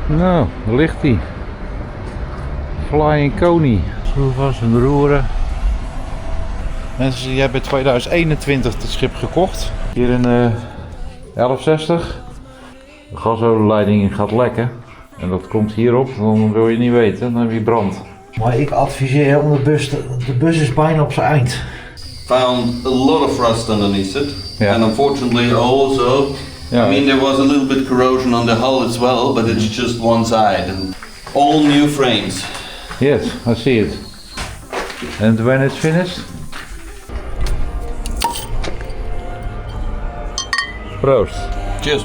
Nou, daar ligt hij. Flying Coney. Schroeven en roeren. Mensen, die hebben in 2021 het schip gekocht. Hier in 1160. De gasoleleiding gaat lekken. En dat komt hierop, dan wil je niet weten, dan heb je brand. Maar ik adviseer om de bus is bijna op zijn eind. Found a lot of rust underneath it. Yeah. And unfortunately also, Yeah. I mean there was a little bit corrosion on the hull as well, but it's just one side. And all new frames. Yes, I see it. And when it's finished? Proost. Cheers.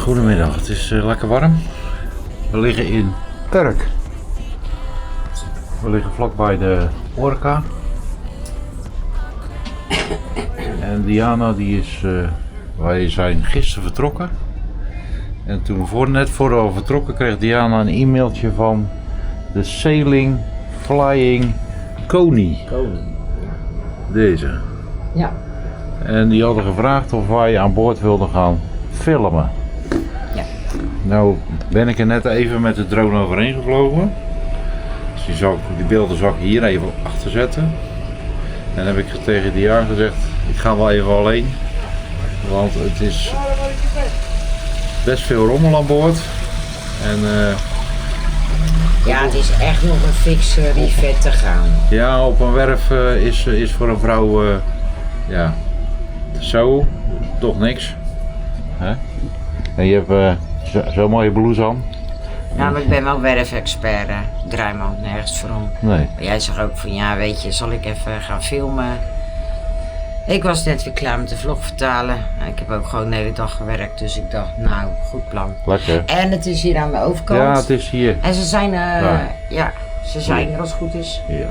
Goedemiddag, het is lekker warm. We liggen in Urk. We liggen vlakbij de Orca. En Diana die is, wij zijn gisteren vertrokken. En toen net voordat we vertrokken kreeg Diana een e-mailtje van de Sailing Flying Coney. Deze. Ja. En die hadden gevraagd of wij aan boord wilden gaan filmen. Ja. Nou ben ik er net even met de drone overheen gevlogen. Dus die beelden zal ik hier even achter zetten. En dan heb ik tegen Diana gezegd, ik ga wel even alleen. Want het is best veel rommel aan boord. En Ja, het is echt nog een fikse rivet te gaan. ja, op een werf is voor een vrouw ja, zo toch niks. Hè? En je hebt zo'n mooie blouse aan. Ja, maar ik ben wel werfexpert, draai me ook nergens voor om. Nee. Maar jij zegt ook van, ja weet je, zal ik even gaan filmen? Ik was net weer klaar met de vlog vertalen. Ik heb ook gewoon de hele dag gewerkt, dus ik dacht, nou, goed plan. Lekker. En het is hier aan de overkant. Ja, het is hier. En ze zijn, Ja. ja, ze zijn er als het goed is. Ja.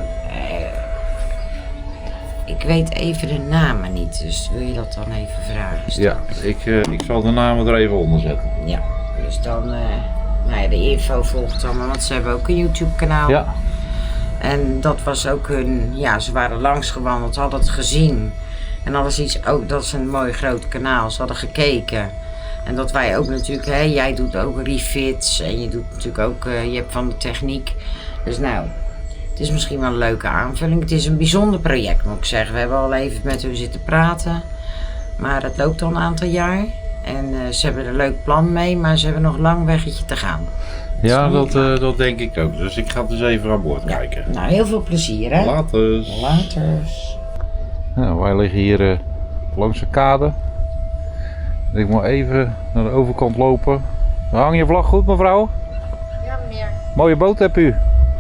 Ik weet even de namen niet, dus wil je dat dan even vragen? Ja, ik zal de namen er even onder zetten. Ja, dus dan, nou ja, de info volgt allemaal, want ze hebben ook een YouTube kanaal. Ja. En dat was ook hun, ja, ze waren langs gewandeld, hadden het gezien. En hadden ze iets, ook, dat is een mooi groot kanaal, ze hadden gekeken. En dat wij ook natuurlijk, hè, jij doet ook refits en je doet natuurlijk ook, je hebt van de techniek. Dus nou, het is misschien wel een leuke aanvulling. Het is een bijzonder project, moet ik zeggen. We hebben al even met hun zitten praten. Maar het loopt al een aantal jaar. En ze hebben er een leuk plan mee, maar ze hebben nog een lang weggetje te gaan. Ja, dat denk ik ook. Dus ik ga dus even aan boord kijken. Nou, heel veel plezier, hè? Later. Laters. Nou, wij liggen hier langs de kade. Ik moet even naar de overkant lopen. Hang je vlag goed, mevrouw? Ja, meneer. Mooie boot heb u.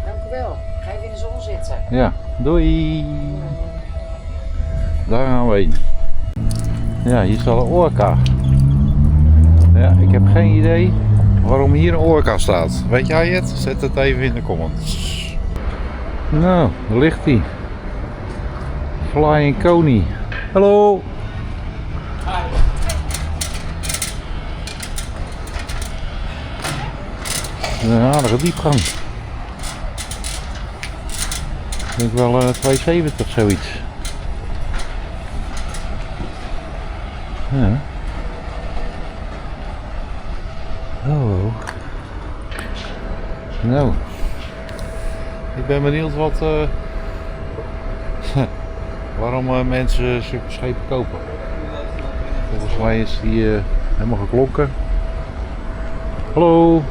Dank u wel. Ga even in de zon zitten. Ja, doei. Daar gaan we heen. Ja, hier staat een orka. Ja, ik heb geen idee waarom hier een orka staat. Weet jij het? Zet het even in de comments. Nou, daar ligt hij. Flying Coney. Hallo. Een aardige diepgang. Ik denk wel 270 zoiets. Ja. Oh. Nou. Ik ben benieuwd wat waarom mensen zulke schepen kopen. Volgens mij is die helemaal geklonken. Hallo.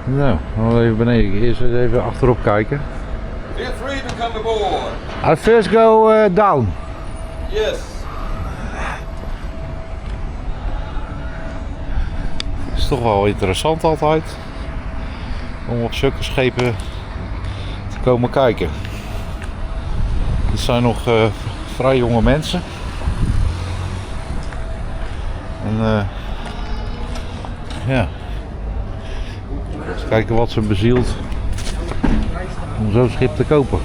Nou, gaan we even beneden. Eerst even achterop kijken. Feel free to come aboard. I first go down. Yes. Het is toch wel interessant altijd om op zulke schepen te komen kijken. Het zijn nog vrij jonge mensen. En ja, eens kijken wat ze bezielt om zo'n schip te kopen.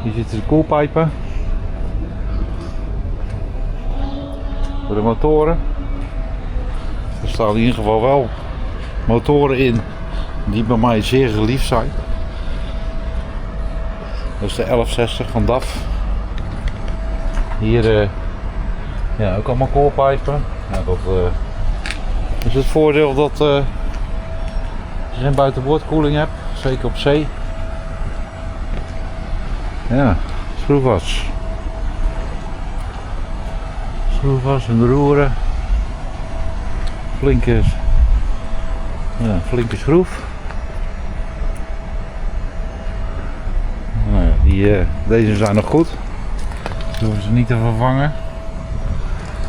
Hier zitten de koelpijpen. Voor de motoren. Er staan in ieder geval wel motoren in die bij mij zeer geliefd zijn. Dat is de 1160 van DAF. Hier ja, ook allemaal koolpijpen. Ja, dat is het voordeel dat je geen buitenboordkoeling hebt, zeker op zee. Ja, schroefas. Schroefas en roeren. Flinke schroef. Nou ja, deze zijn nog goed. Dus hoeven ze niet te vervangen.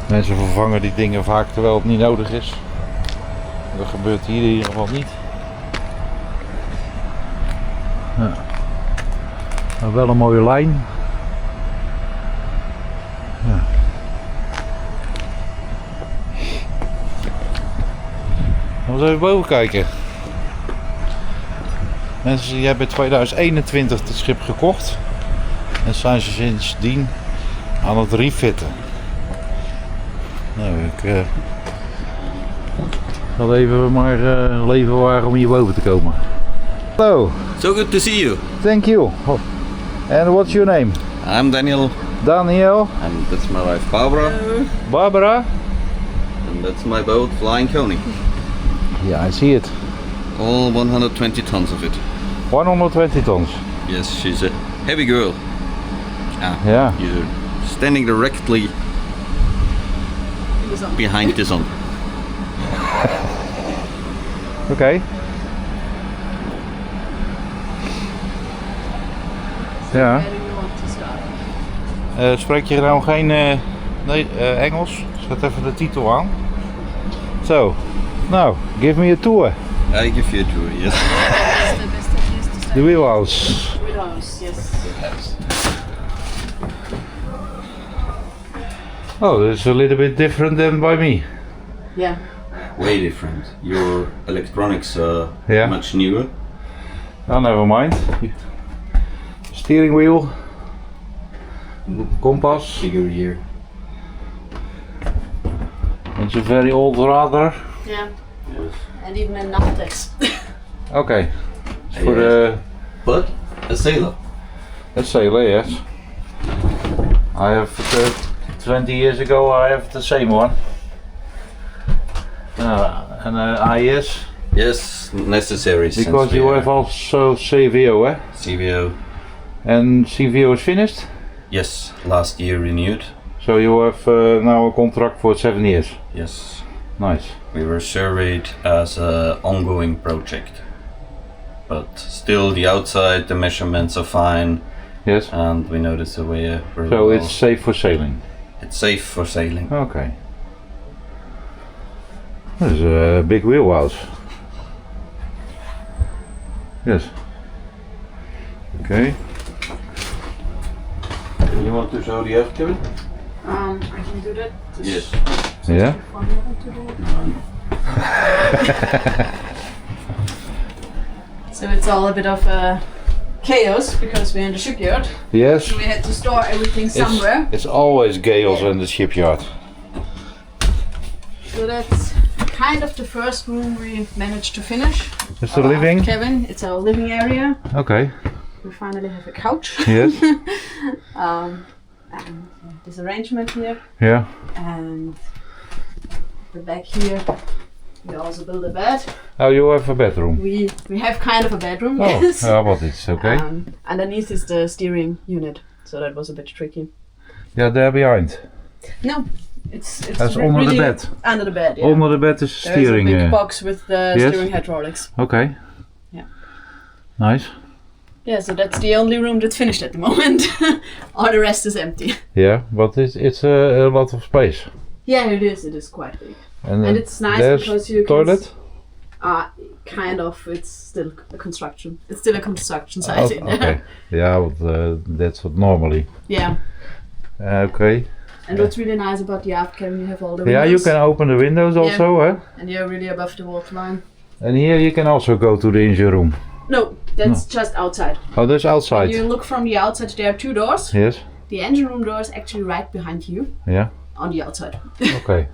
Mensen vervangen die dingen vaak terwijl het niet nodig is. Dat gebeurt hier in ieder geval niet. Ja. Maar wel een mooie lijn. Ja. Laten we even boven kijken. Mensen, jij hebt in 2021 het schip gekocht. En zijn ze sindsdien aan het refitten. Nou, ik zal even maar leven wagen om hier boven te komen. Hello. So good to see you. Thank you. And what's your name? I'm Daniel, Daniel. and that's my wife Barbara, Barbara. and that's my boat Flying Coney. Yeah, I see it. All 120 tons of it. 120 tons. Yes, she's a heavy girl. Yeah. You're standing directly behind the sun. Oké. Ja. Spreek je nou geen Engels? Zet even de titel aan. So, now, give me a tour. I give you a tour, yes. The wheelhouse. Wheelhouse, yes. Oh, it's a little bit different than by me. Yeah. Way different. Your electronics are Yeah. much newer. Oh, never mind. Steering wheel. Compass. Bigger here. It's a very old radar. Yeah. Yes. And even in Navtex. Okay. It's for Yes. the But a sailor. a sailor, yes. I have 20 years ago. I have the same one. And IS. Yes, necessary. since Because we you are have also CVO, eh? CVO. And CVO is finished. Yes, last year renewed. So you have now a contract for 7 years. Yes. Nice. We were surveyed as an ongoing project. But still the outside, the measurements are fine, Yes. and we know this way very So well. it's safe for sailing. It's safe for sailing. Okay. This is a big wheelhouse. Yes. Okay. You want to show the aft cabin? I can do that. Yes. Yeah. So it's all a bit of chaos because we're in the shipyard. Yes. We had to store everything somewhere. It's always gales in the shipyard. So that's kind of the first room we managed to finish. It's the living. Cabin. It's our living area. Okay. We finally have a couch. Yes. And this arrangement here. Yeah. And the back here, we also built a bed. Oh, you have a bedroom. We have kind of a bedroom, Oh, yes. but it's okay. Underneath is the steering unit, so that was a bit tricky. Yeah, there behind. No, it's That's under the really bed. Under the bed, yeah. Under the bed is There steering. is a big box with the yes. steering hydraulics. Okay. Yeah. Nice. Yeah, so that's the only room that's finished at the moment. All the rest is empty. Yeah, but it's a lot of space. Yeah, it is. It is quite big. And it's nice there's because you toilet. kind of. It's still a construction. It's still a construction Oh, site in there. okay. Yeah, but that's what normally. Yeah. Okay. And what's really nice about the aft cabin, you have all the Yeah, windows. you can open the windows also, huh? And you're really above the water line. And here you can also go to the engine room. No, that's just outside. Oh, that's outside. You look from the outside, there are 2 doors. Yes. The engine room door is actually right behind you Yeah. on the outside. Okay.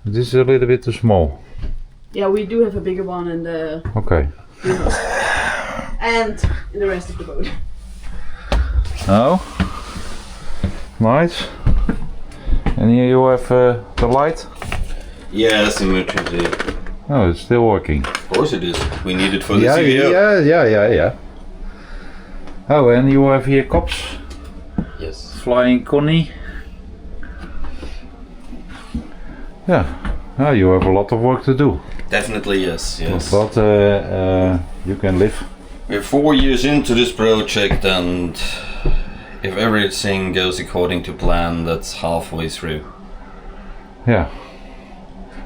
This is a little bit too small. Yeah, we do have a bigger one in the Okay. and in the rest of the boat. Oh. Nice. And here you have the light. Yes, emergency. Oh, it's still working. Of course it is. We need it for the Yeah, CVO. yeah. Oh, and you have here cops. Yes. Flying Connie. Yeah. Oh, you have a lot of work to do. Definitely yes, yes. But you can live. We're 4 years into this project, and if everything goes according to plan, that's halfway through. Yeah.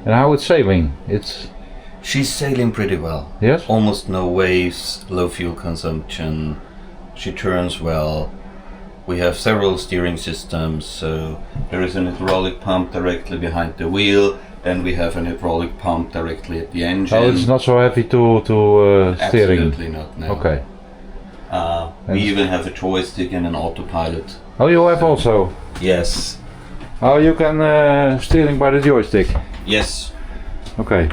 And how it's sailing? She's sailing pretty well. Yes? Almost no waves, low fuel consumption. She turns well. We have several steering systems, so there is an hydraulic pump directly behind the wheel, then we have an hydraulic pump directly at the engine. Oh, it's not so heavy to steering. Absolutely not, no. Okay. We even have a joystick and an autopilot. Oh, you have also. Yes. Oh, you can steering by the joystick. Yes. Okay.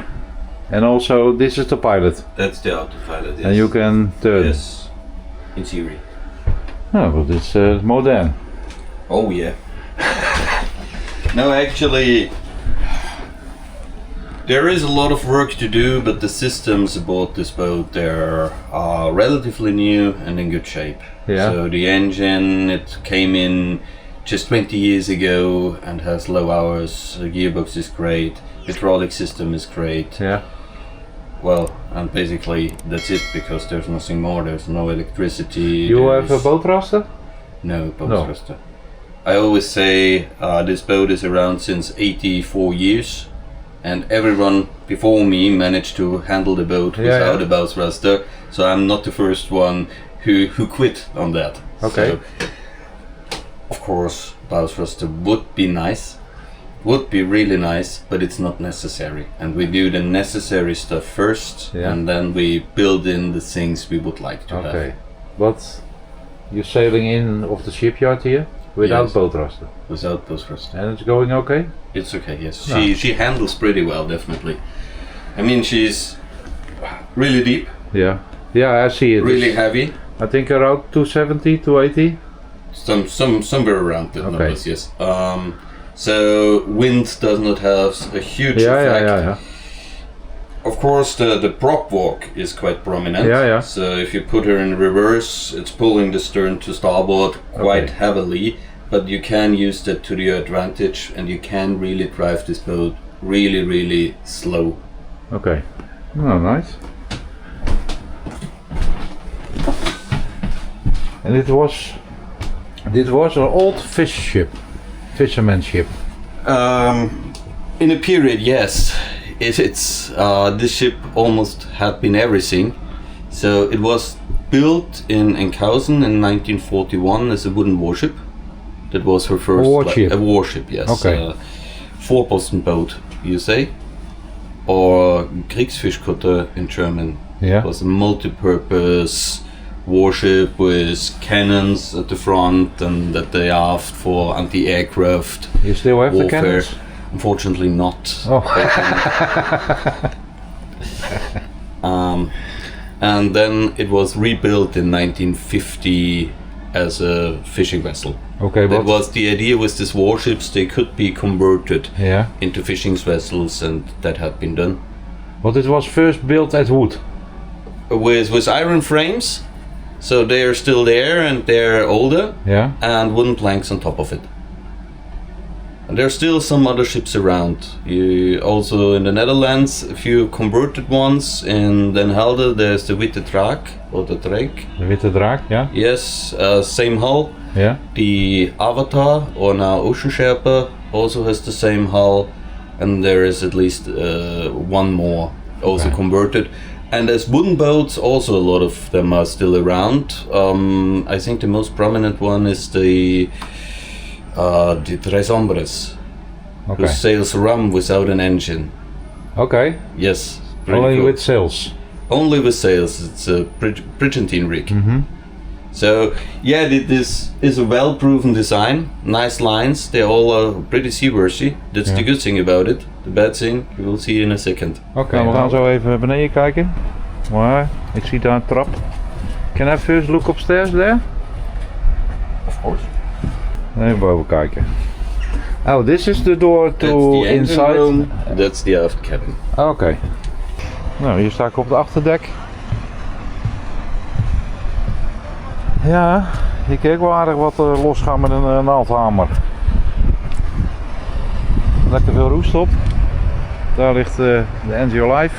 And also this is the pilot. That's the autopilot, yes. And you can turn. Yes. In theory. Oh, but it's modern. Oh yeah. No, actually, there is a lot of work to do, but the systems aboard this boat, they're relatively new and in good shape. Yeah. So the engine, it came in just 20 years ago and has low hours. The gearbox is great. Hydraulic system is great. Yeah. Well, and basically that's it, because there's nothing more. There's no electricity. You have a there's- boat raster? No, boat No. thruster. I always say this boat is around since 84 years, and everyone before me managed to handle the boat Yeah, without yeah. a bow thruster, so I'm not the first one who quit on that. Okay. So, of course, bow thruster would be nice, would be really nice, but it's not necessary. And we do the necessary stuff first, Yeah. and then we build in the things we would like to have. Okay. But you're sailing in of the shipyard here without Yes. boat raster. Without bow thruster. And it's going okay? It's okay, yes. No. She handles pretty well, definitely. I mean, she's really deep, Yeah. Yeah, I see it. really heavy. I think around 270, 280. Somewhere around the Okay. numbers, yes. So wind does not have a huge effect. Yeah. Of course, the prop walk is quite prominent. Yeah. So if you put her in reverse, it's pulling the stern to starboard quite Okay. heavily. But you can use that to your advantage, and you can really drive this boat really, really slow. Okay. Oh, nice. And it was an old fisherman ship. In a period, yes. It's this ship almost had been everything. So it was built in Enkhuizen in 1941 as a wooden warship. That was her first warship. a warship, yes. Okay. Voorposten boat, you say, or Kriegsfischkutter in German. Yeah. It was a multi-purpose warship with cannons at the front and at the aft for anti-aircraft You still have the warfare. cannons? Unfortunately not. Oh. And then it was rebuilt in 1950 as a fishing vessel. Okay, That but was the idea with these warships, they could be converted yeah. into fishing vessels, and that had been done. But it was first built as wood. With iron frames, so they are still there and they're older, Yeah. and wooden planks on top of it. And there's still some other ships around. You also in the Netherlands, a few converted ones. In Den Helder, there's the Witte Draak or the Drake. The Witte Draak, yeah. Yes, same hull. Yeah. The Avatar, or now Ocean Sherpa, also has the same hull, and there is at least one more also Okay. converted. And as wooden boats, also a lot of them are still around. I think the most prominent one is the Tres Hombres, who Okay. sails rum without an engine. Okay. Yes, Pretty Only cool. with sails. Only with sails. It's a Bridgentine rig. Mm-hmm. So yeah, this is a well-proven design. Nice lines. They all are pretty seaworthy. That's the good thing about it. The bad thing, you will see in a second. Oké, we gaan zo even beneden kijken. Maar ik zie daar een trap. Can I first look upstairs there? Of course. Even boven kijken. Oh, this is the door That's to the engine inside. room. That's the aft cabin. Oké. Nou, hier sta ik op het achterdek. Ja, hier kan ik wel aardig wat losgaan met een naaldhamer. Lekker veel roest op. Daar ligt de NGO Life.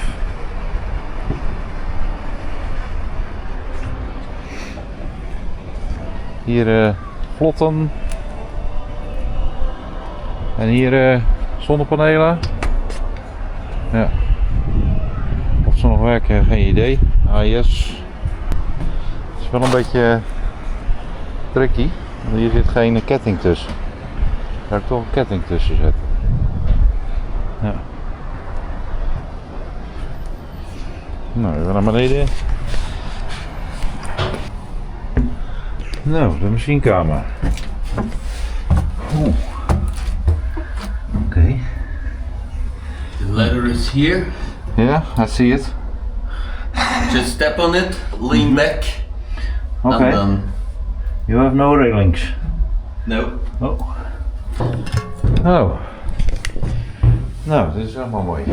Hier vlotten. En hier zonnepanelen. Ja. Of ze nog werken, geen idee. AES. Het is wel een beetje tricky. Want hier zit geen ketting tussen. Daar zou ik toch een ketting tussen zetten. Ja. Nou, even naar beneden. Nou, de machinekamer. Oeh. Oké. The ladder is here. Ja, I see it. Just step on it, lean back. Oké. And then You have no railings. no. Oh. Oh. Nou, dit is helemaal mooi.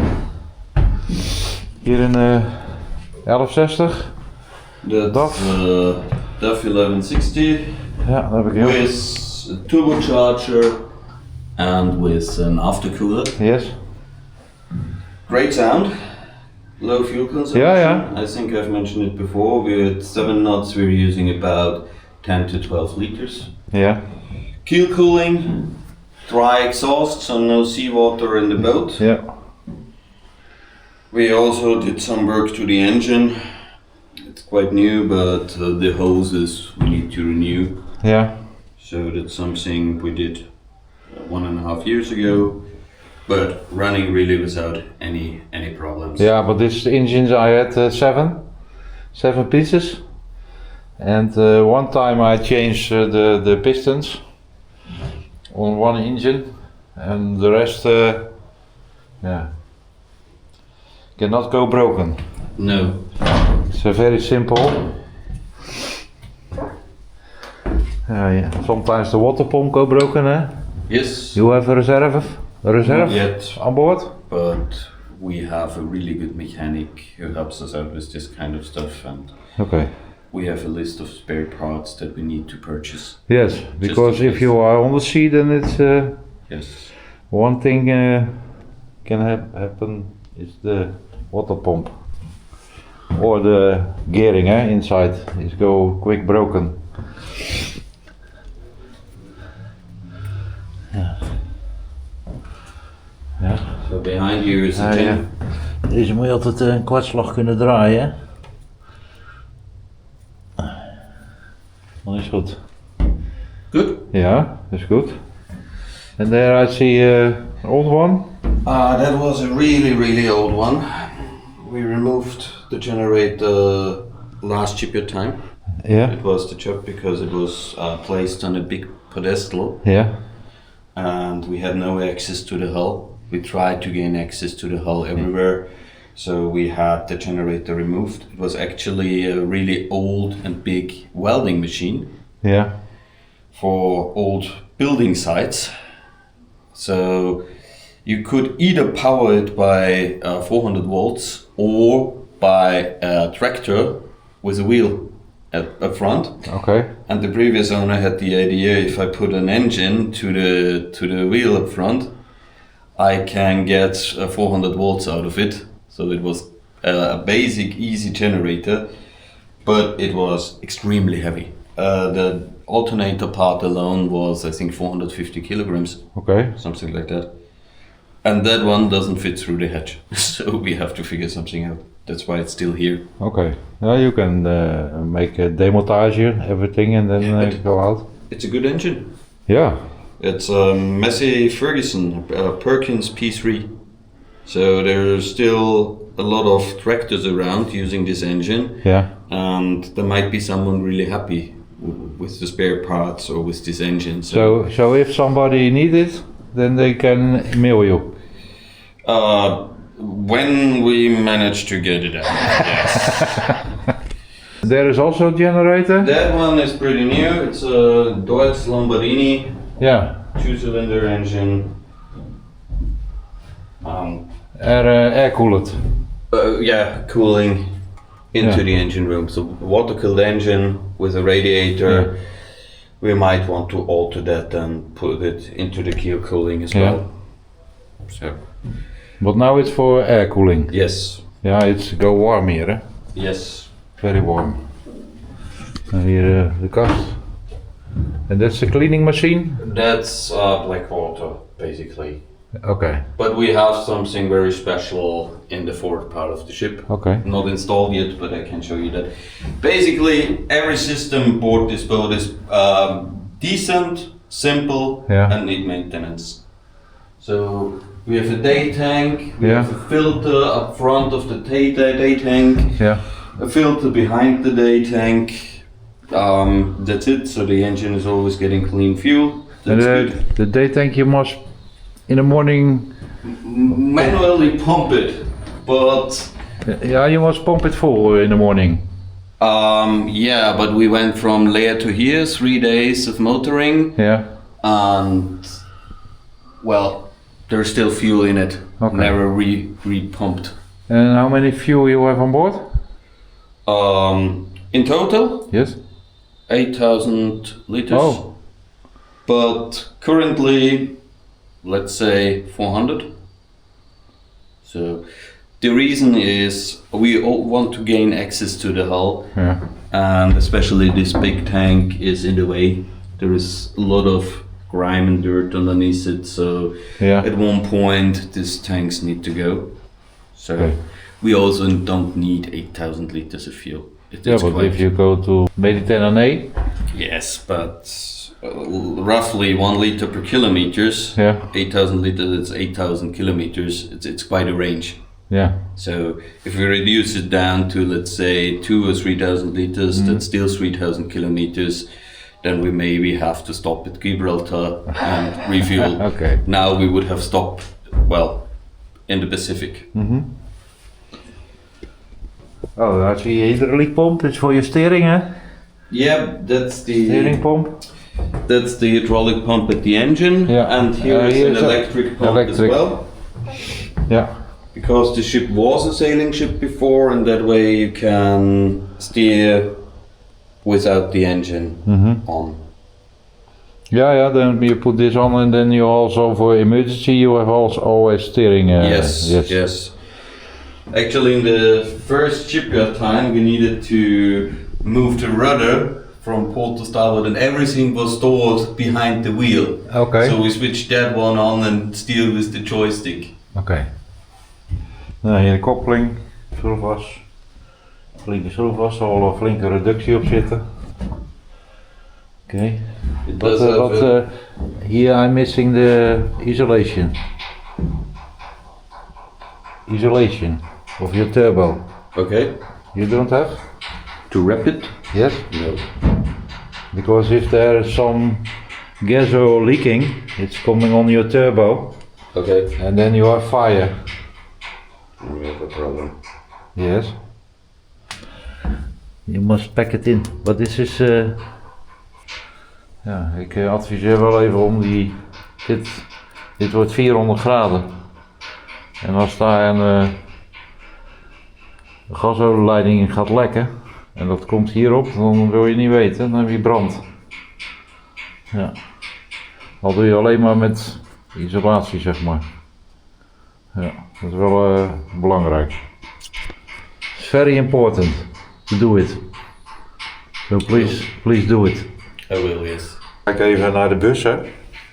Hier een 1160. That's DAF. DAF 1160 Ja, dat heb ik heel. with a turbocharger and with an aftercooler. Yes. Great sound. Low fuel consumption. Yeah. I think I've mentioned it before. With 7 knots, we're using about 10 to 12 liters. Ja. Keel cooling, dry exhaust, so no seawater in the boat. Ja. We also did some work to the engine. It's quite new, but the hoses we need to renew. Ja. So that's something we did 1.5 years ago, but running really without any problems. Yeah, but this engines I had seven pieces, and one time I changed the pistons on one engine, and the rest, cannot go broken. No. It's very simple. Yeah. Sometimes the water pump go broken. Yes. You have a reserve Not yet, on board? but we have a really good mechanic who helps us out with this kind of stuff, and Okay. we have a list of spare parts that we need to purchase. Yes, because in if case. you are on the sea, then it's Yes. one thing can happen is the water pump or the gearing inside is go quick broken. Ja. So behind you is a Ah, ja. tin. Deze moet je altijd een kwartslag kunnen draaien. Dan is het goed. Good. Ja, dat is goed. And there I see old one. That was a really old one. We removed the generator last shipyard time. Yeah. It was the job because it was placed on a big pedestal Yeah. and we had no access to the hull. We tried to gain access to the hull everywhere, so we had the generator removed. It was actually a really old and big welding machine Yeah. for old building sites. So you could either power it by 400 volts or by a tractor with a wheel up front. Okay. And the previous owner had the idea: if I put an engine to the wheel up front, I can get 400 volts out of it. So it was a basic, easy generator, but it was extremely heavy. The alternator part alone was, I think, 450 kilograms, Okay. something like that. And that one doesn't fit through the hatch, so we have to figure something out. That's why it's still here. Okay. Now you can make a demontage everything and then go out. It's a good engine. Yeah. It's a Massey Ferguson Perkins P3. So there's still a lot of tractors around using this engine, Yeah. and there might be someone really happy with the spare parts or with this engine. So, So if somebody needs it, then they can mail you. when we manage to get it out, yes. There is also a generator. That one is pretty new. It's a Deutz Lombardini Yeah. 2-cylinder engine. Air cooled. Yeah, cooling into Yeah. the engine room. So water-cooled engine with a radiator. Yeah. We might want to alter that and put it into the keel cooling as Yeah. well. So But now it's for air cooling. yes, Yeah, it's go warm here. Eh? yes. Very warm. And here the kast. And that's the cleaning machine? That's black water basically. Okay. But we have something very special in the forward part of the ship. Okay. Not installed yet, but I can show you that. Basically, every system aboard this boat is decent, simple, Yeah. and need maintenance. So we have a day tank, we Yeah. have a filter up front of the day tank, Yeah. a filter behind the day tank. That's it. So the engine is always getting clean fuel. And That's good. the day tank you must in the morning. Manually pump it, but Yeah, you must pump it full in the morning. yeah, but we went from Leer to here, 3 days of motoring, Yeah. and well, there's still fuel in it. Okay. Never re-pumped. And how many fuel you have on board? In total, Yes. 8,000 liters. Oh. But currently, let's say 400. So the reason is we all want to gain access to the hull, Yeah. and especially this big tank is in the way. There is a lot of grime and dirt underneath it, so Yeah. at one point these tanks need to go. So Okay. we also don't need 8,000 liters of fuel. Yeah, It's but quite- if you go to Mediterranean, Yes, but roughly 1 liter per kilometers. yeah, 8,000 liters, it's 8,000 kilometers. It's quite a range. yeah, So if we reduce it down to, let's say, 2 or 3,000 liters, that's still 3,000 kilometers. Then we maybe have to stop at Gibraltar and refuel. okay. Now we would have stopped, well, in the Pacific. Oh, that's the hydraulic pump. It's for your steering, eh? Yeah, that's Steering the pump. hydraulic pump at the engine, Yeah. and here is an here's a electric pump electric. as well. Yeah. Because the ship was a sailing ship before, and that way you can steer without the engine on. Yeah. Then you put this on, and then you also for emergency you have also always steering. Yes. Actually, in the first shipyard time, we needed to move the rudder from port to starboard, and everything was stored behind the wheel. Okay. So we switched that one on and steer with the joystick. Oké. Nou, hier de koppeling, schroefwas. Flinke schroefwas, er zal wel een flinke reductie op zitten. Oké. It does have But here I'm missing the isolation. Isolation of your turbo. Okay. You don't have? To wrap it? Yes? No. Because if there is some gas oil leaking, it's coming on your turbo Okay. and then you have fire. We have a problem. Yes. You must pack it in. But this is... ja, ik adviseer wel even om die... Dit wordt 400 graden. En als daar een gasolieneiding gaat lekken, en dat komt hierop, dan wil je niet weten, dan heb je brand. Ja. Dat doe je alleen maar met isolatie, zeg maar. Ja, dat is wel belangrijk. It's very important to do it. So please do it. I will, yes. Kijk even naar de bus, hè.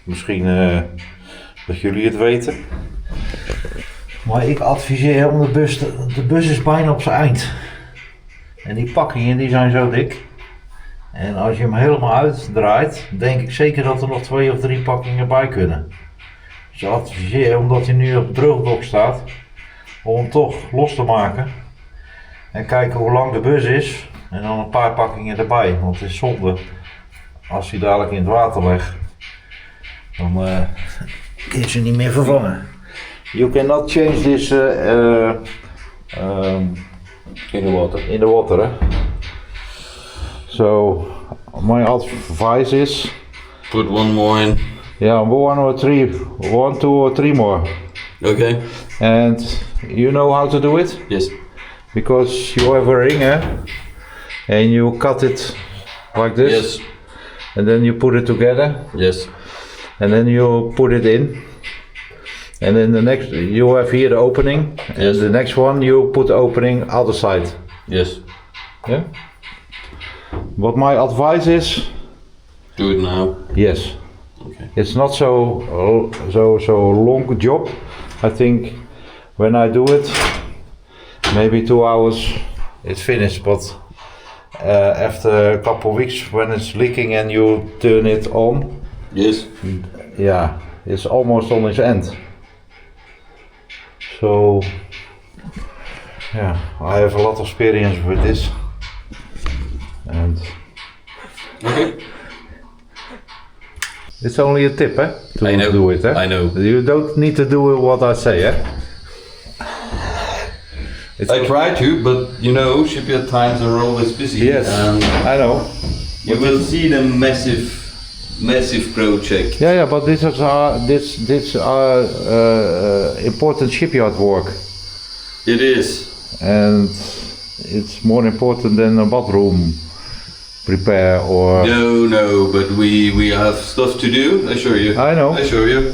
Misschien dat jullie het weten. Maar ik adviseer om de bus is bijna op zijn eind. En die pakkingen die zijn zo dik. En als je hem helemaal uitdraait, denk ik zeker dat er nog 2 of 3 pakkingen bij kunnen. Dus ik adviseer, omdat hij nu op droogdok staat, om hem toch los te maken. En kijken hoe lang de bus is. En dan een paar pakkingen erbij. Want het is zonde als hij dadelijk in het water legt. Dan kun je ze niet meer vervangen. You cannot change this in the water. Hè? So my advice is, Put one more in. yeah, 1, 2 or 3 more. Okay. And you know how to do it? Yes. Because you have a ringer and you cut it like this. Yes. And then you put it together. Yes. And then you put it in. And then the next, you have here the opening. Yes. And the next one you put the opening other side. Yes. Yeah? What my advice is, Do it now. yes. Okay. It's not so long job. I think when I do it, maybe 2 hours it's finished. But after a couple of weeks, when it's leaking and you turn it on, Yes. yeah, it's almost on its end. So yeah, I have a lot of experience with this. And Okay. it's only a tip, eh? To I know. do it, eh? I know. You don't need to do what I say, eh? It's I try to, but you know, shipyard times are always busy. Yes, And I know. you will see the massive project. Yeah, but this is important shipyard work, It is. and it's more important than a bathroom prepare or. No, but we have stuff to do. I assure you. I know. I assure you.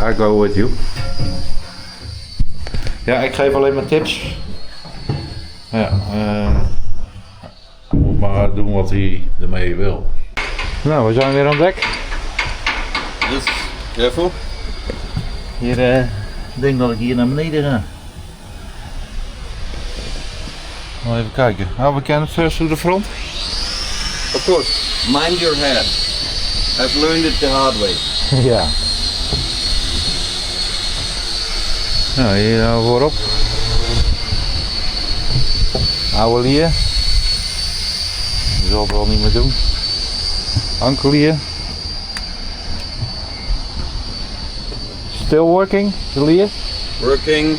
I go with you. Ja, ik geef alleen maar tips. Ja, moet maar doen wat hij ermee wil. Nou, we zijn weer aan dek. Yes. Careful. Hier, ik denk dat ik hier naar beneden ga. Even kijken. Nou, we can first to the front. Of course. Mind your head. I've learned it the hard way. Ja. Nou, hier voorop. Ouwelier. Dat zal het wel niet meer doen. Ankelier. Still working, the leer? Working.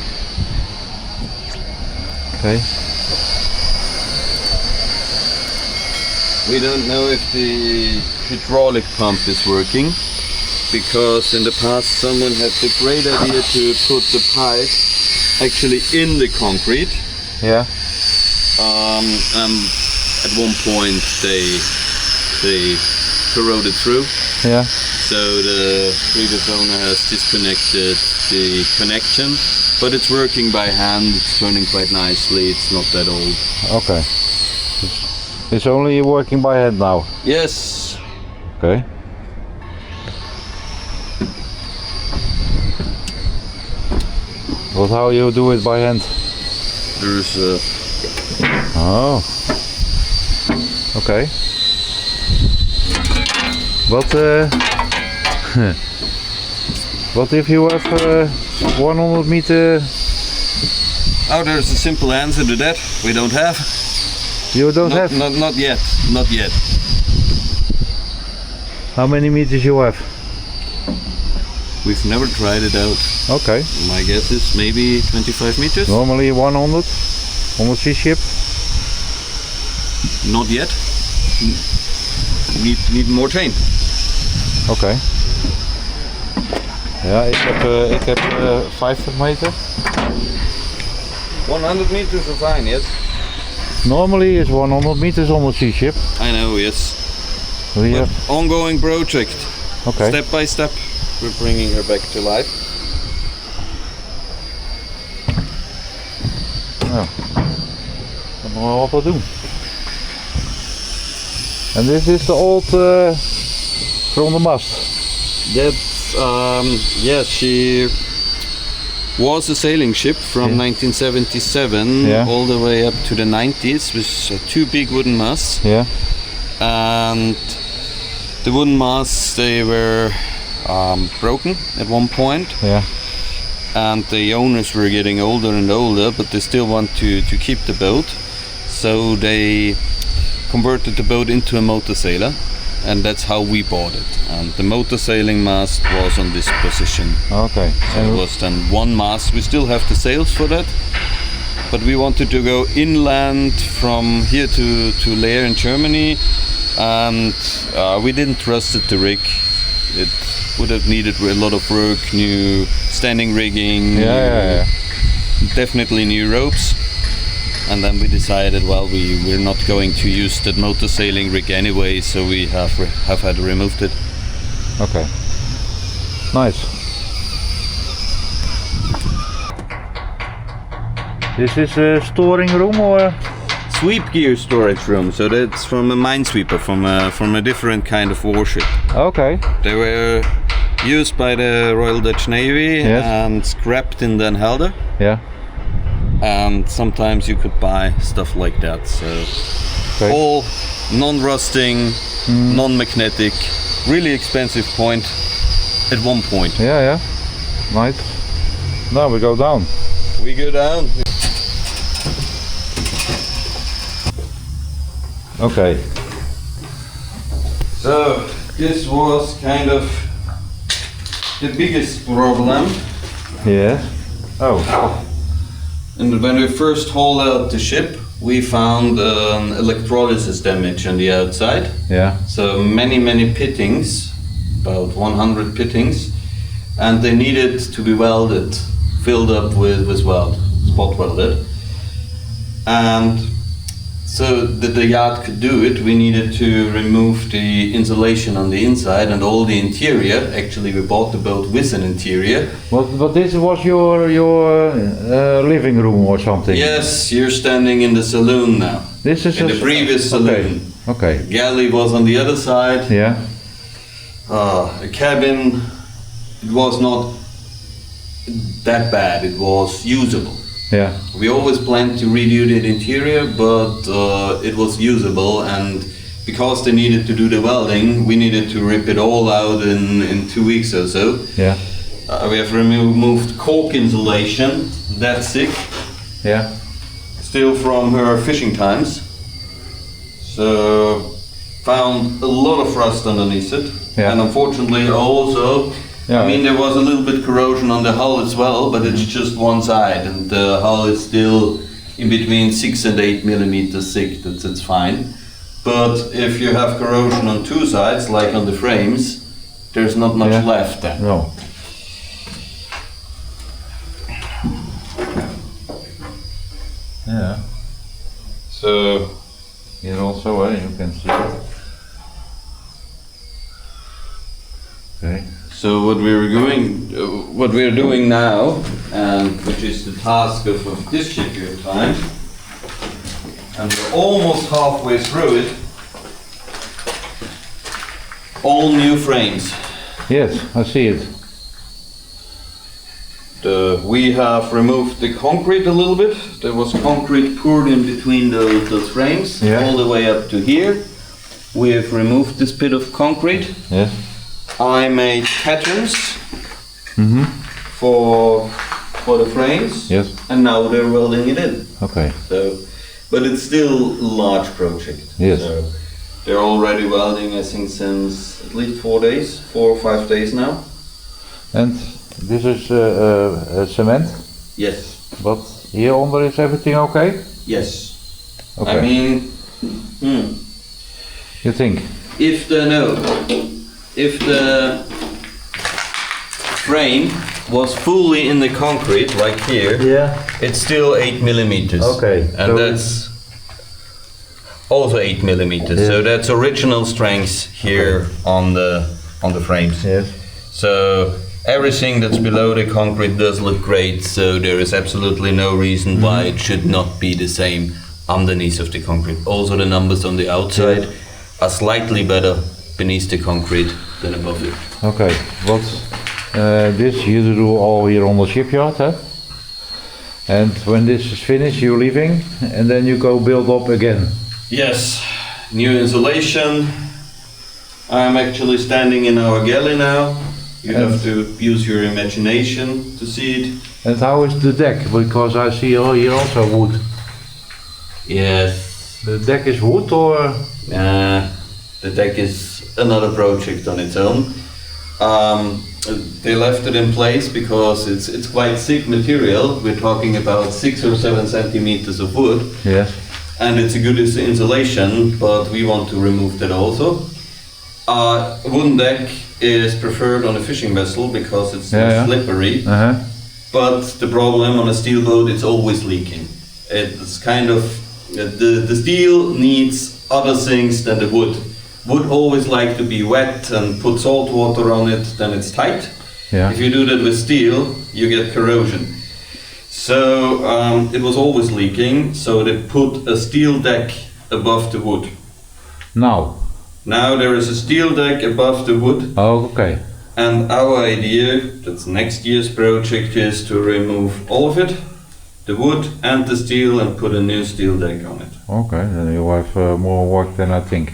Okay. We don't know if the hydraulic pump is working because in the past someone had the great idea to put the pipe actually in the concrete. Yeah. At one point they corroded through. Yeah. So the previous owner has disconnected the connection, but it's working by hand. It's turning quite nicely. It's not that old. Okay. It's only working by hand now. Yes. Okay. But how you do it by hand? There's Oh. Okay. But what if you have 100 meter? Oh, there's a simple answer to that. We don't have. You don't have? Not yet. Not yet. How many meters you have? We've never tried it out. Okay. My guess is maybe 25 meters. Normally 100 on the sea ship. Not yet. Need more train. Oké. Ja, ik heb 50 meter. 100 meters are fine, yes. Normally is 100 meters on the sea ship. I know, yes. We But have. ongoing project. Okay. Step by step, we're bringing her back to life. Nou, dan nog wel wat doen. And this is the old from the mast. That's yes, she was a sailing ship from 1977 Yeah. all the way up to the 90s with 2 big wooden masts. Yeah. And the wooden masts, they were broken at one point. Yeah. and the owners were getting older and older, but they still want to keep the boat. So they converted the boat into a motor sailor, and that's how we bought it. And the motor sailing mast was on this position. Okay. So it was then one mast. We still have the sails for that, but we wanted to go inland from here to Leer in Germany, and we didn't trust it to rig. It would have needed a lot of work, new standing rigging, Yeah. definitely new ropes. And then we decided, well, we're not going to use that motor sailing rig anyway, so we have had removed it. Okay. Nice. This is a storing room or? Sweep gear storage room, so that's from a minesweeper, from a different kind of warship. Okay. They were used by the Royal Dutch Navy Yes. and scrapped in Den Helder. Yeah. And sometimes you could buy stuff like that. So Okay. all non-rusting, non-magnetic, really expensive point at one point. Yeah. Nice. Now we go down. We go down. Okay. So this was kind of the biggest problem. Yes. Oh. And when we first hauled out the ship, we found an electrolysis damage on the outside. Yeah. So many pittings, about 100 pittings, and they needed to be welded, filled up with weld, spot welded. And so that the yacht could do it, we needed to remove the insulation on the inside and all the interior. Actually, we bought the boat with an interior. But this was your living room or something? Yes, you're standing in the saloon now. This is In the previous saloon. Okay. Galley was on the other side. Yeah. The cabin, it was not that bad. It was usable. Yeah. We always planned to redo the interior, but it was usable, and because they needed to do the welding, we needed to rip it all out in 2 weeks or so. Yeah. We have removed cork insulation, that's sick, Yeah. still from her fishing times. So found a lot of rust underneath it, Yeah. and unfortunately also, Yeah. I mean, there was a little bit corrosion on the hull as well, but it's just one side, and the hull is still in between 6 and 8 millimeters thick. That's fine. But if you have corrosion on two sides, like on the frames, there's not much Yeah. left then. No. Yeah. So Here also, you can see it. Okay. So what we're doing now, and which is the task of this shipyard time, and we're almost halfway through it. All new frames. Yes, I see it. We have removed the concrete a little bit. There was concrete poured in between those frames, Yeah. all the way up to here. We have removed this bit of concrete. Yes. I made patterns Mm-hmm. for the frames. Yes. And now they're welding it in. Okay. So, but it's still a large project. Yes. So they're already welding, I think, since at least 4 or 5 days now. And this is cement, Yes. but here under is everything okay? Yes. Okay. I mean, You think? if the frame was fully in the concrete, like here, Yeah. it's still 8 millimeters. Okay, And so- that's also 8 millimeters. Yeah. So that's original strength here on the frames. Yes. So everything that's below the concrete does look great. So there is absolutely no reason why it should not be the same underneath of the concrete. Also the numbers on the outside are slightly better beneath the concrete than above it. Okay, but this you do all here on the shipyard, huh? And when this is finished, you're leaving, and then you go build up again. Yes, new insulation. I'm actually standing in our galley now. You have to use your imagination to see it. And how is the deck? Because I see here also wood. Yes. The deck is wood or? The deck is another project on its own. They left it in place because it's quite thick material. We're talking about 6 or 7 centimeters of wood. Yes. And it's a good insulation, but we want to remove that also. Wooden deck is preferred on a fishing vessel because it's not slippery. But the problem on a steel boat, it's always leaking. It's kind of, the steel needs other things than the wood. Wood always like to be wet and put salt water on it, then it's tight. Yeah. If you do that with steel, you get corrosion. So it was always leaking, so they put a steel deck above the wood. Now there is a steel deck above the wood. Oh, okay. And our idea, that's next year's project, is to remove all of it, the wood and the steel, and put a new steel deck on it. Okay, then you have more work than I think.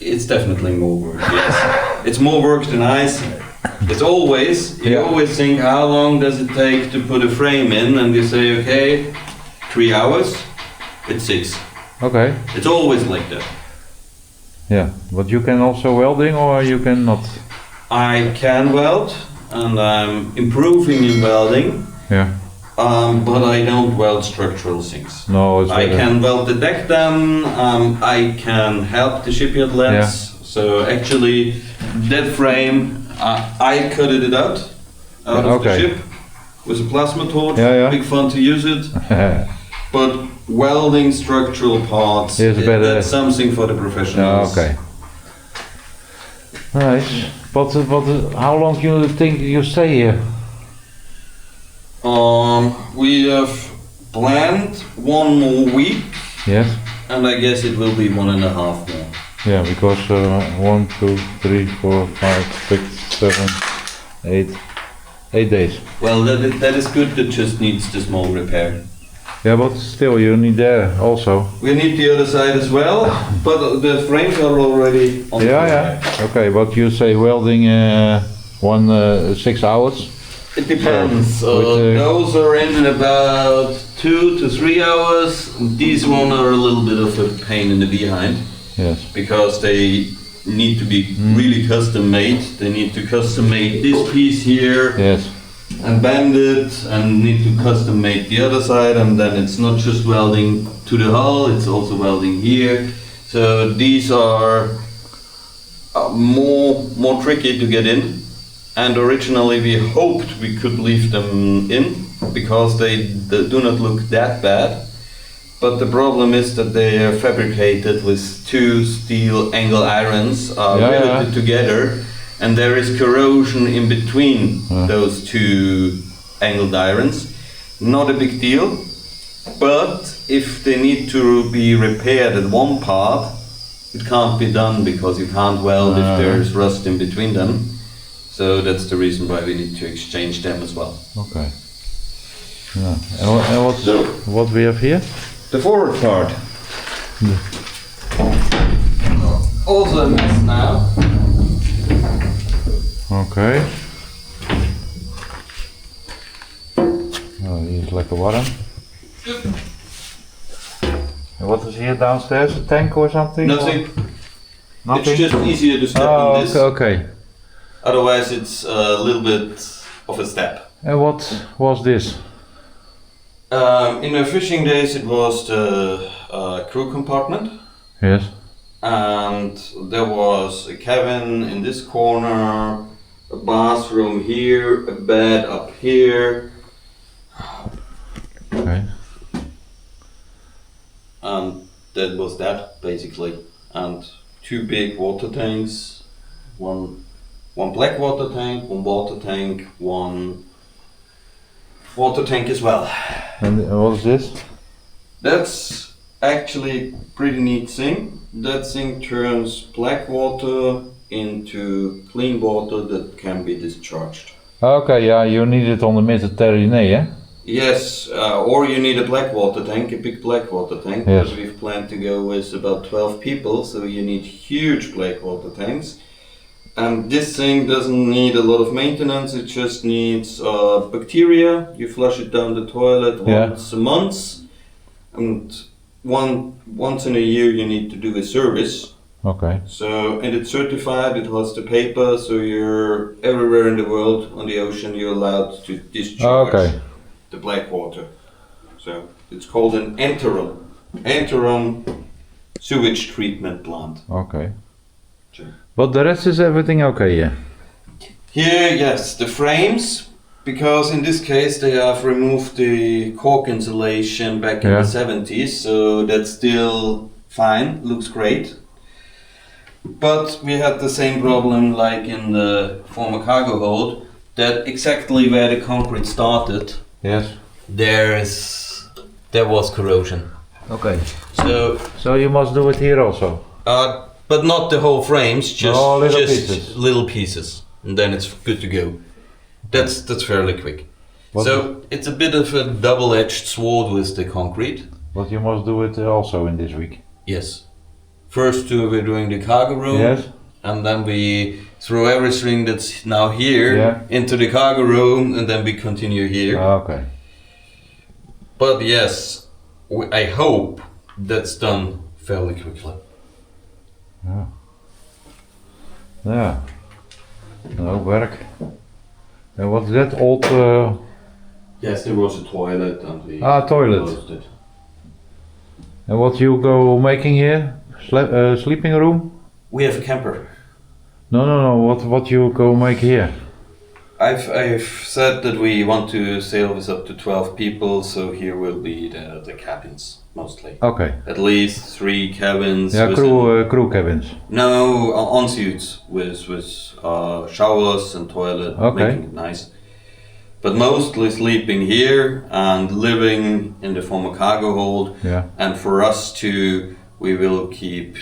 It's definitely more work, yes. It's more work than I think. It's always, you always think, how long does it take to put a frame in? And you say, okay, 3 hours, it's 6. Okay. It's always like that. Yeah, but you can also welding or you cannot? I can weld, and I'm improving in welding. Yeah. But I don't weld structural things. No, it's I better. can weld the deck down, I can help the shipyard lads. So actually, that frame, I cutted it out of the ship with a plasma torch. Big fun to use it. But welding structural parts, that's something for the professionals. Okay. Nice. But how long do you think you stay here? We have planned 1 more week. Yes. And I guess it will be 1.5 more. Yeah, because 1, 2, 3, 4, 5, 6, 7, 8 days. Well, that is good. That just needs the small repair. Yeah, but still, you need there also. We need the other side as well, but the frames are already on. Yeah. Okay, but you say welding 6 hours. It depends. Those are in about 2 to 3 hours. These one are a little bit of a pain in the behind. Yes. Because they need to be really custom made. They need to custom make this piece here. Yes. And bend it, and need to custom make the other side, and then it's not just welding to the hull, it's also welding here. So these are more tricky to get in. And originally we hoped we could leave them in because they do not look that bad. But the problem is that they are fabricated with 2 steel angle irons riveted together, and there is corrosion in between those 2 angled irons. Not a big deal, but if they need to be repaired at one part, it can't be done because you can't weld if there's rust in between them. So that's the reason why we need to exchange them as well. Okay. Yeah. And what we have here? The forward part. Also a mess now. Okay. Oh, here's like a water. And what is here downstairs? A tank or something? Nothing. Nothing? It's just easier to step on this. Okay. Otherwise it's a little bit of a step. And what was this? In the fishing days it was the crew compartment. Yes. And there was a cabin in this corner, a bathroom here, a bed up here. Okay. And that was that basically. And 2 big water tanks, one black water tank, one water tank, one water tank as well. And what is this? That's actually pretty neat thing. That thing turns black water into clean water that can be discharged. Okay, yeah, you need it on the Mediterranean, yeah? Yes, or you need a black water tank, a big black water tank, yes. Because we've planned to go with about 12 people, so you need huge black water tanks. And this thing doesn't need a lot of maintenance, it just needs bacteria. You flush it down the toilet once a month, and once in a year you need to do a service. Okay. So, and it's certified, it has the paper, so you're everywhere in the world on the ocean, you're allowed to discharge the black water. So, it's called an Enteron sewage treatment plant. Okay. Sure. But the rest is everything okay, yeah? Here, yes, the frames, because in this case they have removed the cork insulation back in the 70s, so that's still fine, looks great. But we had the same problem like in the former cargo hold, that exactly where the concrete started, Yes. there was corrosion. Okay. So you must do it here also? but not the whole frames, just pieces. little pieces, and then it's good to go. That's fairly quick. It's a bit of a double-edged sword with the concrete. But you must do it also in this week? Yes. First we're doing the cargo room, and then we throw everything that's now here into the cargo room, and then we continue here. Okay. But yes, I hope that's done fairly quickly. Ja. Ja. Nou, werk. And what's that old... Yes, there was a toilet and we toilet. closed it. And what you go making here? Sleeping room? We have a camper. No. What you go make here? I've said that we want to sail with up to 12 people, so here will be the cabins mostly. Okay. At least 3 cabins. Yeah, crew cabins. No, en-suites with showers and toilet, making it nice. But mostly sleeping here and living in the former cargo hold. Yeah. And for us two, we will keep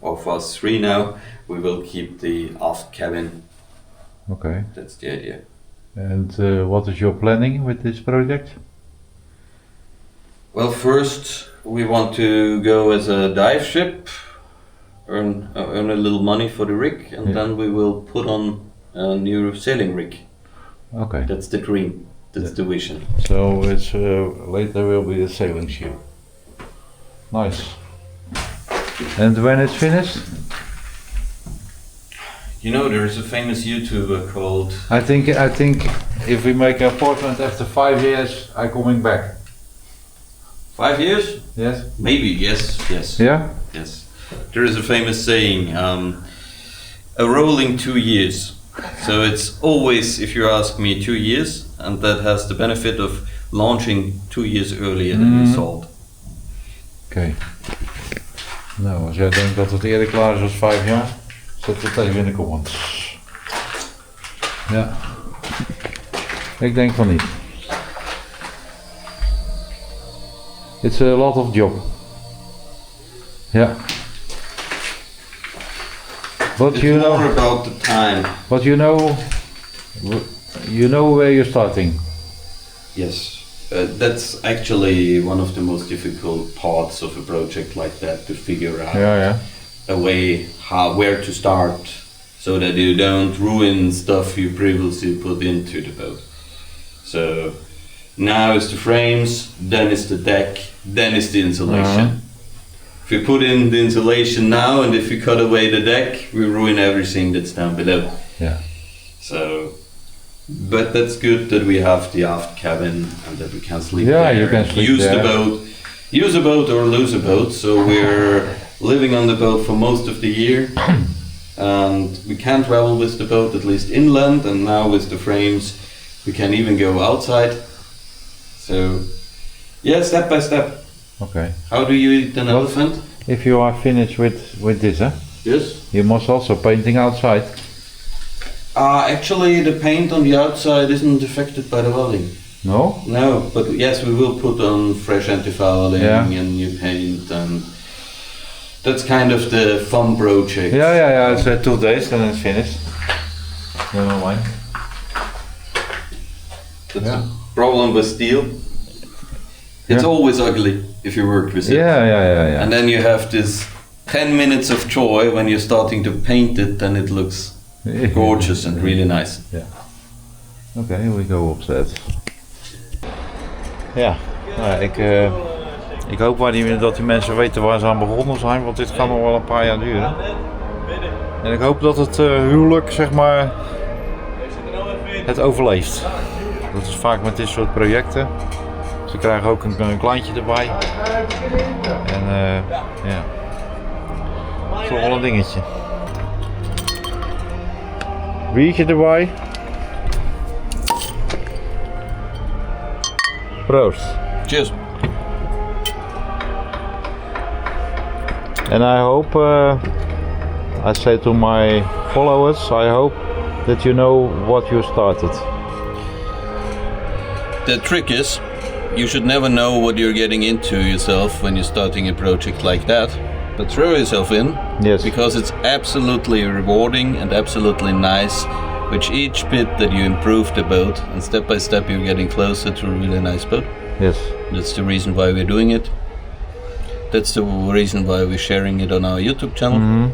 for us 3 now, we will keep the aft cabin. Okay. That's the idea. And what is your planning with this project? Well, first we want to go as a dive ship, earn a little money for the rig, and then we will put on a new sailing rig. Okay. That's the dream. That's the vision. So it's later will be a sailing ship. Nice. And when it's finished? You know, there is a famous YouTuber called... I think if we make an appointment after 5 years, I'm coming back. 5 years? Yes. Maybe, yes. Yeah? Yes. There is a famous saying, a rolling 2 years. So it's always, if you ask me, 2 years, and that has the benefit of launching 2 years earlier than you thought. Oké. Nou, als jij denkt dat het eerder klaar is als 5 jaar, zet het even in de comments. Ja. Ik denk van niet. It's a lot of job. Ja. But It's you know more about the time. But you know where you're starting. Yes. That's actually one of the most difficult parts of a project like that, to figure out a way where to start, so that you don't ruin stuff you previously put into the boat. So now it's the frames, then it's the deck, then it's the insulation. If we put in the insulation now, and if we cut away the deck, we ruin everything that's down below. Yeah. So, but that's good that we have the aft cabin and that we can sleep there. You can sleep use there. the boat, use a boat or lose a boat. So we're living on the boat for most of the year, and we can travel with the boat, at least inland. And now with the frames, we can even go outside. So, yeah, step by step. Okay. How do you eat an elephant? If you are finished with this, Yes. you must also painting outside. Actually, the paint on the outside isn't affected by the welding. No? No, but yes, we will put on fresh anti-fouling and new paint, and that's kind of the fun project. Yeah. It's 2 days and it's finished. Never mind. That's the problem with steel. It's always ugly if you work with it. Yeah. And then you have this 10 minutes of joy when you're starting to paint it, and it looks gorgeous and really nice. Oké, we go upstairs. Ja, nou, ik hoop dat die mensen weten waar ze aan begonnen zijn, want dit kan nog wel een paar jaar duren. En ik hoop dat het huwelijk, zeg maar, het overleeft. Dat is vaak met dit soort projecten. Ze krijgen ook een klantje erbij. En ja, dat is toch wel een dingetje. Biertje erbij. Proost. Cheers. And I hope, I say to my followers, I hope that you know what you started. The trick is, you should never know what you're getting into yourself when you're starting a project like that. But throw yourself in, Yes. because it's absolutely rewarding and absolutely nice. With each bit that you improve the boat, and step by step you're getting closer to a really nice boat. Yes. That's the reason why we're doing it. That's the reason why we're sharing it on our YouTube channel.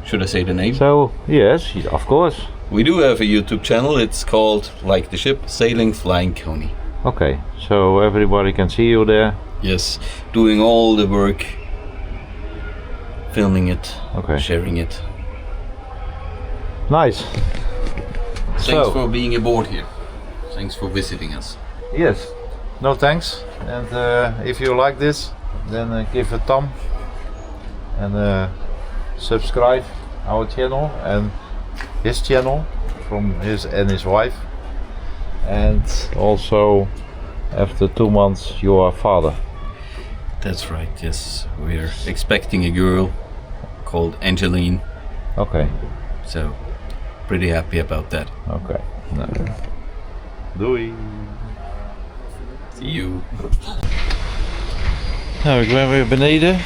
Should I say the name? So, yes, of course. We do have a YouTube channel. It's called, like the ship, Sailing Flying Coney. Okay, so everybody can see you there. Yes, doing all the work, filming it, Okay. sharing it. Nice. Thanks So- for being aboard here. Thanks for visiting us. Yes. No thanks. And if you like this, then give a thumb and subscribe our channel and his channel from his and his wife. And also, after 2 months, you are father. That's right, yes. We're expecting a girl called Angeline, Okay. so pretty happy about that. Okay. Nou. Doei. See you. Nou, ik ben weer beneden.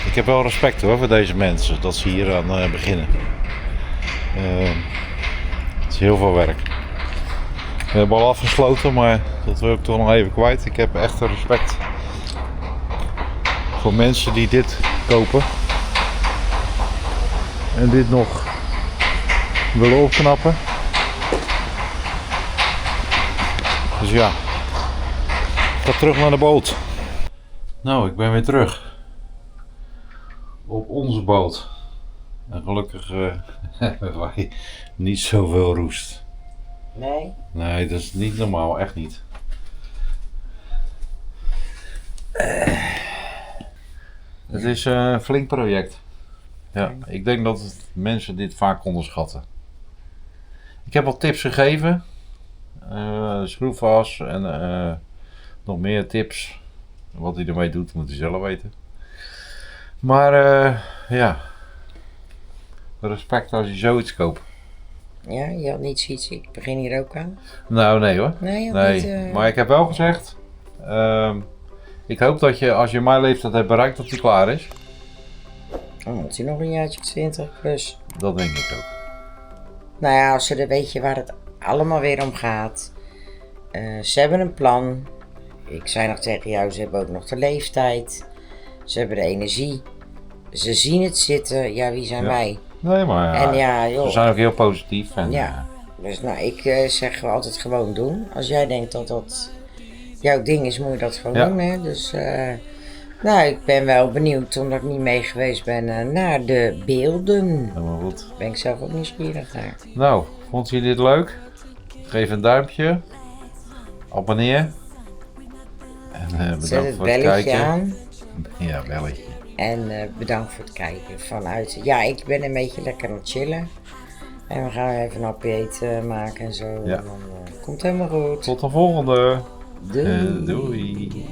Ik heb wel respect hoor voor deze mensen, dat ze hier aan beginnen. Het is heel veel werk. We hebben al afgesloten, maar dat wil ik toch nog even kwijt. Ik heb echt respect voor mensen die dit kopen. En dit nog willen opknappen. Dus ja, ik ga terug naar de boot. Nou, ik ben weer terug. Op onze boot. En gelukkig hebben wij niet zoveel roest. Nee? Nee, dat is niet normaal, echt niet. Het is een flink project. Ja, ik denk dat mensen dit vaak onderschatten. Ik heb wat tips gegeven. Schroefas en nog meer tips. Wat hij ermee doet, moet hij zelf weten. Maar ja, respect als je zoiets koopt. Ja, je had niet zoiets. Ik begin hier ook aan. Nou, nee hoor. Nee, je had Nee, niet... maar ik heb wel gezegd, ik hoop dat je, als je mijn leeftijd hebt bereikt, dat die klaar is. Dan moet hij nog een jaartje 20 plus. Dat denk ik ook. Nou ja, als ze dan weet je waar het allemaal weer om gaat. Ze hebben een plan. Ik zei nog tegen jou, ze hebben ook nog de leeftijd. Ze hebben de energie. Ze zien het zitten. Ja, wie zijn Ja. wij? Nee, maar ja, En ja, joh. we zijn ook heel positief. En, Ja. Dus nou, ik zeg altijd gewoon doen. Als jij denkt dat dat jouw ding is, moet je dat gewoon Ja. doen. Hè? Dus nou, ik ben wel benieuwd, omdat ik niet mee geweest ben, naar de beelden. helemaal goed. Daar ben ik zelf ook nieuwsgierig naar. Nou, vond je dit leuk? Geef een duimpje. Abonneer. En bedankt Zet het voor het belletje kijken. aan. Ja, belletje. En bedankt voor het kijken vanuit. Ja, ik ben een beetje lekker aan het chillen. En we gaan even een hapje eten maken en zo. Ja. En dan komt het helemaal goed. Tot de volgende. Doei. Doei.